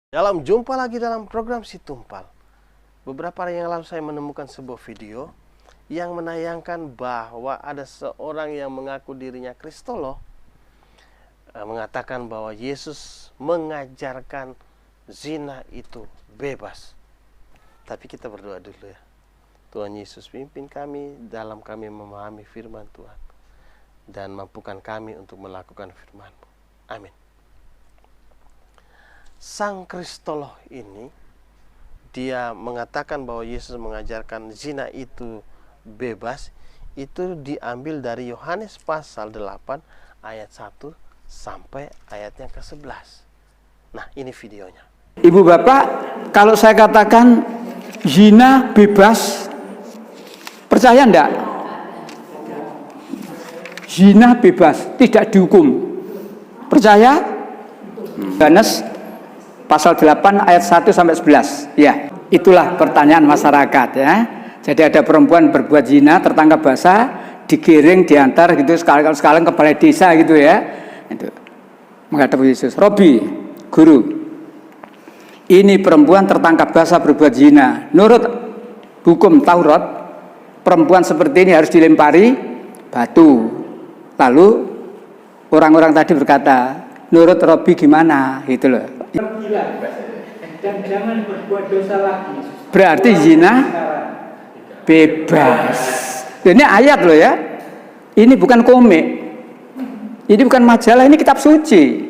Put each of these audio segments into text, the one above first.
Jumpa lagi dalam program Si Tumpal. Beberapa hari yang lalu saya menemukan sebuah video yang menayangkan bahwa ada seorang yang mengaku dirinya Kristolo mengatakan bahwa Yesus mengajarkan zina itu bebas. Tapi kita berdoa dulu ya. Tuhan Yesus pimpin kami dalam kami memahami firman Tuhan dan mampukan kami untuk melakukan firman-Mu. Amin. Sang Kristolo ini dia mengatakan bahwa Yesus mengajarkan zina itu bebas. Itu diambil dari Yohanes pasal 8 ayat 1 sampai ayat yang ke-11. Nah, ini videonya. Ibu bapak, kalau saya katakan zina bebas, percaya enggak? Zina bebas, tidak dihukum. Percaya? Yohanes pasal 8 ayat 1 sampai 11. Ya, itulah pertanyaan masyarakat ya. Jadi ada perempuan berbuat zina, tertangkap basah, digiring, diantar gitu sekalian ke balai desa gitu ya. Itu menghadap Yesus. Robi, guru, ini perempuan tertangkap basah berbuat zina. Menurut hukum Taurat, perempuan seperti ini harus dilempari batu. Lalu orang-orang tadi berkata, menurut Robi gimana? Gitu loh. Dan jangan berbuat dosa lagi. Berarti zina bebas. Ini ayat loh ya. Ini bukan komik. Ini bukan majalah, ini kitab suci.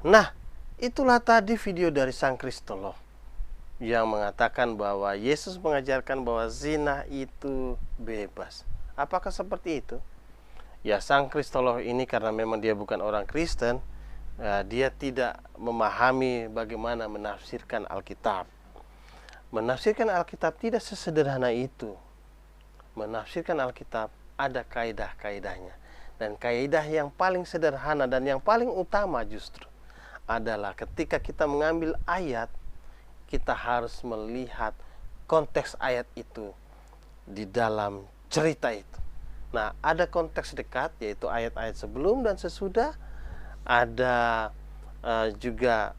Nah, itulah tadi video dari Sang Kristolo yang mengatakan bahwa Yesus mengajarkan bahwa zina itu bebas. Apakah seperti itu? Ya, Sang Kristolo ini karena memang dia bukan orang Kristen, dia tidak memahami bagaimana menafsirkan Alkitab. Menafsirkan Alkitab tidak sesederhana itu. Menafsirkan Alkitab ada kaidah-kaidahnya. Dan kaidah yang paling sederhana dan yang paling utama justru adalah ketika kita mengambil ayat, kita harus melihat konteks ayat itu di dalam cerita itu. Nah, ada konteks dekat yaitu ayat-ayat sebelum dan sesudah. Ada juga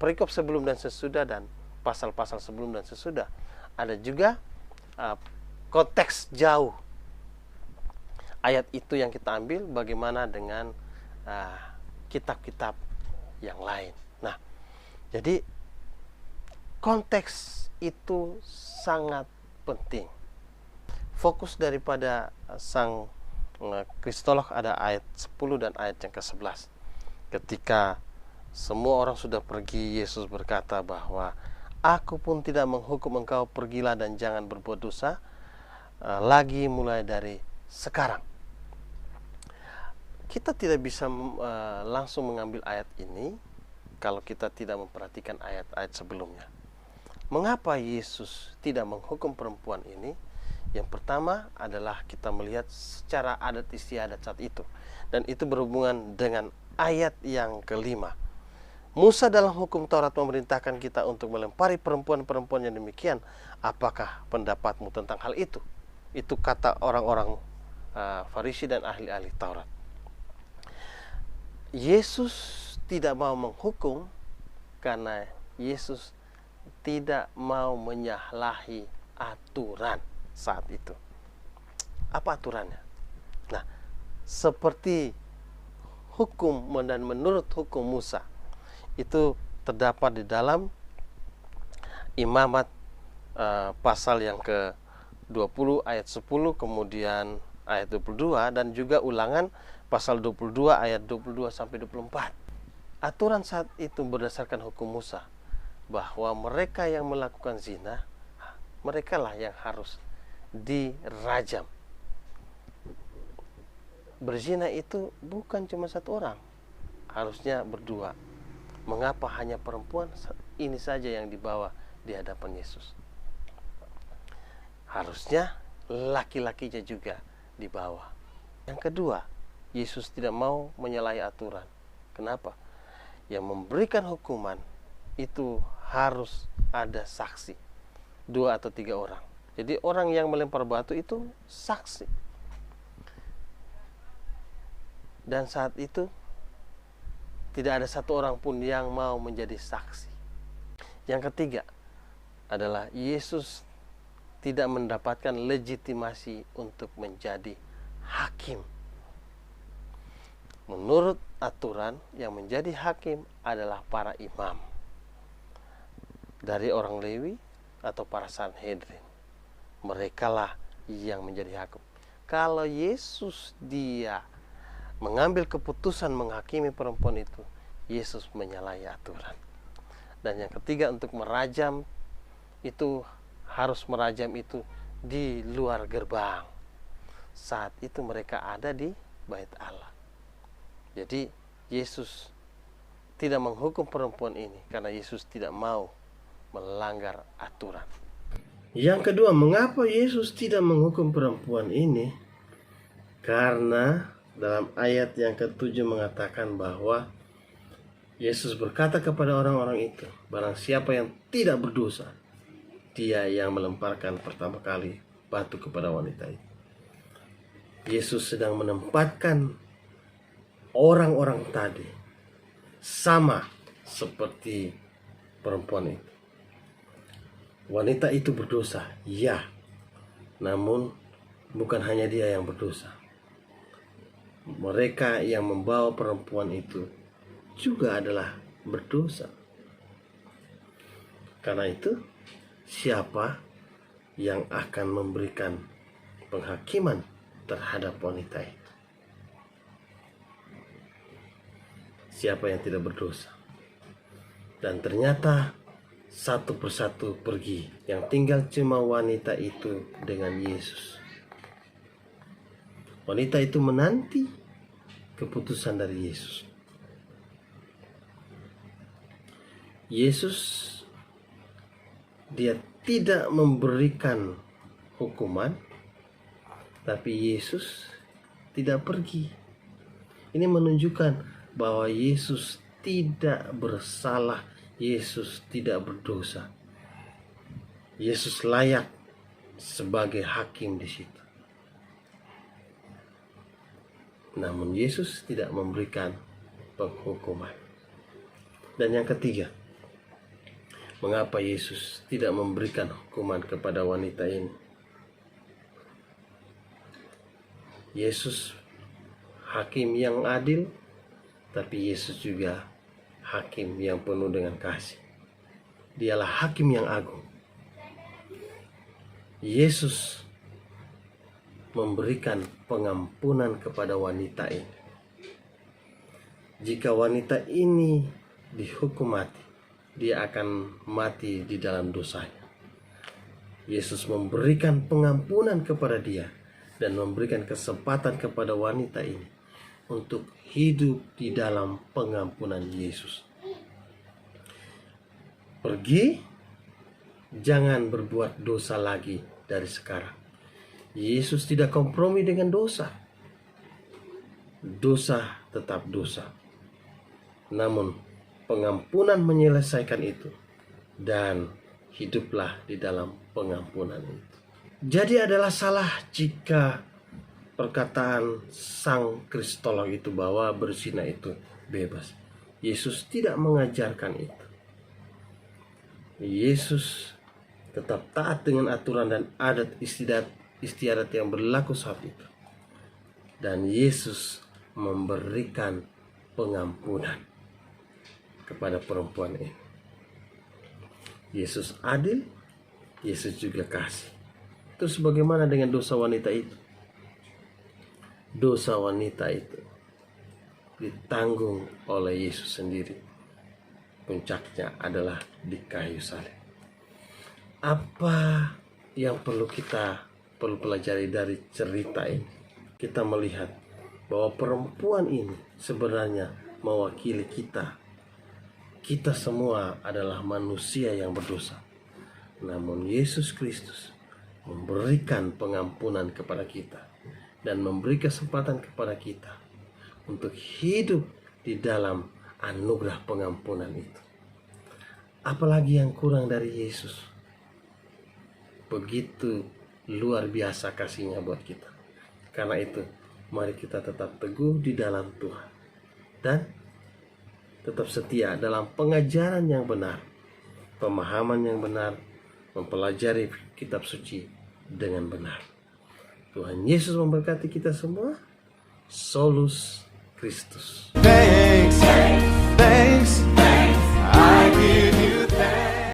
perikop sebelum dan sesudah dan pasal-pasal sebelum dan sesudah. Ada juga konteks jauh. Ayat itu yang kita ambil bagaimana dengan kitab-kitab yang lain. Nah, jadi konteks itu sangat penting. Fokus daripada Sang Kristolog ada ayat 10 dan ayat yang ke-11. Ketika semua orang sudah pergi, Yesus berkata bahwa aku pun tidak menghukum engkau, pergilah dan jangan berbuat dosa lagi mulai dari sekarang. Kita tidak bisa langsung mengambil ayat ini kalau kita tidak memperhatikan ayat-ayat sebelumnya. Mengapa Yesus tidak menghukum perempuan ini? Yang pertama adalah kita melihat secara adat istiadat saat itu. Dan itu berhubungan dengan ayat yang kelima. Musa dalam hukum Taurat memerintahkan kita untuk melempari perempuan-perempuan yang demikian. Apakah pendapatmu tentang hal itu? Itu kata orang-orang Farisi dan ahli-ahli Taurat. Yesus tidak mau menghukum karena Yesus tidak mau menyalahi aturan saat itu. Apa aturannya? Nah, seperti hukum dan menurut hukum Musa itu terdapat di dalam Imamat pasal yang ke-20 ayat 10 kemudian ayat 22 dan juga Ulangan pasal 22 ayat 22 sampai 24. Aturan saat itu berdasarkan hukum Musa bahwa mereka yang melakukan zina, merekalah yang harus dirajam. Berzina itu bukan cuma satu orang, harusnya berdua. Mengapa hanya perempuan ini saja yang dibawa di hadapan Yesus? Harusnya laki-lakinya juga dibawa. Yang kedua, Yesus tidak mau menyalahi aturan. Kenapa? Yang memberikan hukuman itu harus ada saksi, 2 atau 3 orang. Jadi orang yang melempar batu itu saksi. Dan saat itu tidak ada satu orang pun yang mau menjadi saksi. Yang ketiga adalah Yesus tidak mendapatkan legitimasi untuk menjadi hakim. Menurut aturan, yang menjadi hakim adalah para imam dari orang Lewi atau para Sanhedrin. Merekalah yang menjadi hakim. Kalau Yesus dia mengambil keputusan menghakimi perempuan itu, Yesus menyalahi aturan. Dan yang ketiga, untuk merajam itu harus merajam itu di luar gerbang. Saat itu mereka ada di Bait Allah. Jadi Yesus tidak menghukum perempuan ini karena Yesus tidak mau melanggar aturan. Yang kedua, mengapa Yesus tidak menghukum perempuan ini? Karena dalam ayat yang ke-7 mengatakan bahwa Yesus berkata kepada orang-orang itu, barang siapa yang tidak berdosa, dia yang melemparkan pertama kali batu kepada wanita itu. Yesus sedang menempatkan orang-orang tadi sama seperti perempuan itu. Wanita itu berdosa, ya. Namun bukan hanya dia yang berdosa. Mereka yang membawa perempuan itu juga adalah berdosa. Karena itu, siapa yang akan memberikan penghakiman terhadap wanita itu? Siapa yang tidak berdosa? Dan ternyata satu persatu pergi. Yang tinggal cuma wanita itu dengan Yesus. Wanita itu menanti keputusan dari Yesus. Yesus dia tidak memberikan hukuman, tapi Yesus tidak pergi. Ini menunjukkan bahwa Yesus tidak bersalah, Yesus tidak berdosa. Yesus layak sebagai hakim di situ. Namun Yesus tidak memberikan penghukuman. Dan yang ketiga, mengapa Yesus tidak memberikan hukuman kepada wanita ini? Yesus hakim yang adil, tapi Yesus juga hakim yang penuh dengan kasih. Dialah hakim yang agung. Yesus memberikan pengampunan kepada wanita ini. Jika wanita ini dihukum mati, dia akan mati di dalam dosanya. Yesus memberikan pengampunan kepada dia dan memberikan kesempatan kepada wanita ini untuk hidup di dalam pengampunan Yesus. Pergi, jangan berbuat dosa lagi dari sekarang. Yesus tidak kompromi dengan dosa. Dosa tetap dosa. Namun pengampunan menyelesaikan itu, dan hiduplah di dalam pengampunan itu. Jadi adalah salah jika perkataan sang kristolog itu bahwa berzina itu bebas. Yesus tidak mengajarkan itu. Yesus tetap taat dengan aturan dan adat istiadat yang berlaku saat itu. Dan Yesus memberikan pengampunan kepada perempuan ini. Yesus adil, Yesus juga kasih. Terus bagaimana dengan dosa wanita itu? Dosa wanita itu ditanggung oleh Yesus sendiri. Puncaknya adalah di kayu salib. Apa yang perlu kita pelajari dari cerita ini? Kita melihat bahwa perempuan ini sebenarnya mewakili kita. Kita semua adalah manusia yang berdosa. Namun Yesus Kristus memberikan pengampunan kepada kita dan memberi kesempatan kepada kita untuk hidup di dalam anugerah pengampunan itu. Apalagi yang kurang dari Yesus? Begitu luar biasa kasihnya buat kita. Karena itu, mari kita tetap teguh di dalam Tuhan dan tetap setia dalam pengajaran yang benar, pemahaman yang benar, mempelajari kitab suci dengan benar. Tuhan Yesus memberkati kita semua. Solus Christus.